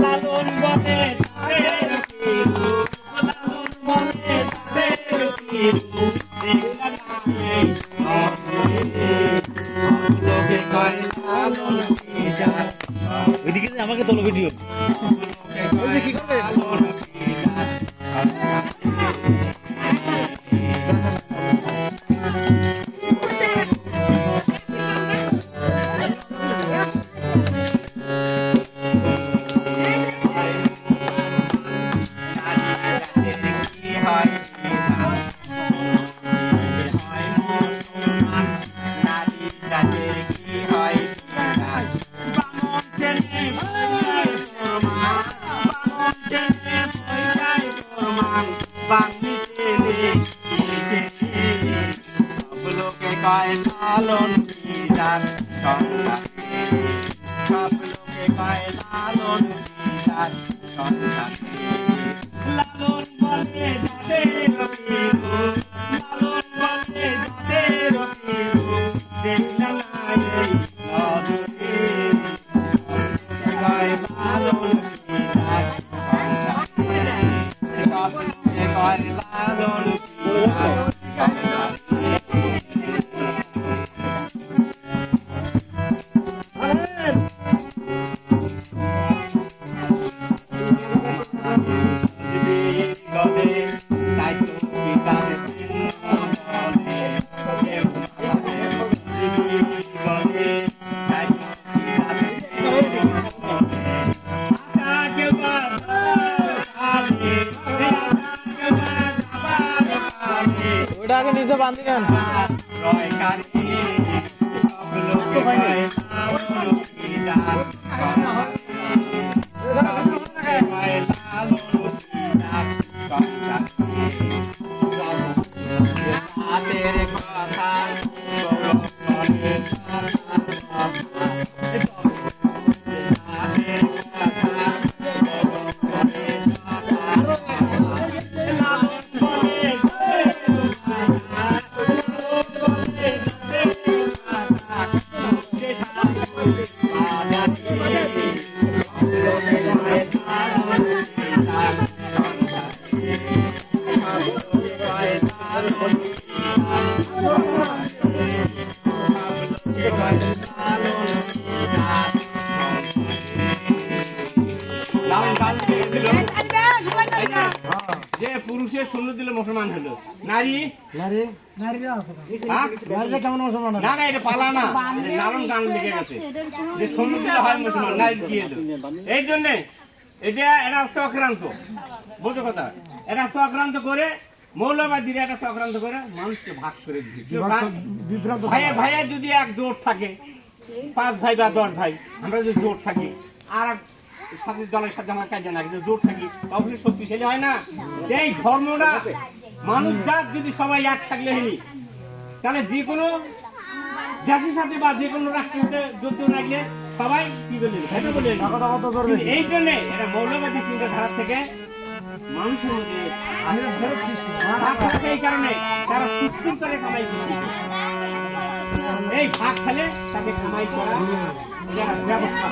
লালন বলে তাদের পিলু, লালন বলে তাদের পিলু, লোকে কয় লালন কি জাত, ওইদিকে আমাকে তোলো ভিডিও কি করবে লালন কি জাত। লোকে কয় লালন কি জাত, সব লোকে কয় লালন কি জাত, লালন বলে যাদের পিলু, লালন বলে যাদের পিলু, দেখলাম এই নদরে, লোকে কয় লালন কি জাত, লোকে কয় লালন কি জাত। ওটা আগে নিচে বাঁধি নেন যে পুরুষের শূন্য দিলে মুসলমান হলো, নারী কেমন মুসলমান না না এটা পালা না, লালন গান লিখে গেছে যে শূন্য দিলে হয় মুসলমান, নারী কি এলো এই জন্যে এটা এরা চক্রান্ত, বুঝো কথা, এটা চক্রান্ত করে মৌলবাদীরা এটা চক্রান্ত করে মানুষকে ভাগ করে দিচ্ছে। ভাইয়া ভাইয়া যদি এক জোট থাকে, 5 ভাই বা 10 ভাই, আমরা যদি জোট থাকি আর সাথে দলের সাথে আমার কাজে না, কিন্তু জোট থাকি অবশ্যই শক্তিশালী হয় না। এই ধর্মটা মানুষ জাত যদি সবাই এক থাকলে হয়নি, তাহলে যে কোনো দেশের সাথে বা যে কোনো রাষ্ট্রের সাথে যুদ্ধ রাখলে সবাই কি বলে এই জন্যে এরা মৌলবাদী চিন্তাধারা থেকে মানুষের মধ্যে এই কারণে তারা সুস্থ করে কামাই করে, এই ভাগ খেলে তাকে কামাই করা ব্যবস্থা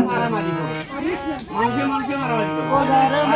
মারামারি মানুষে মারামারি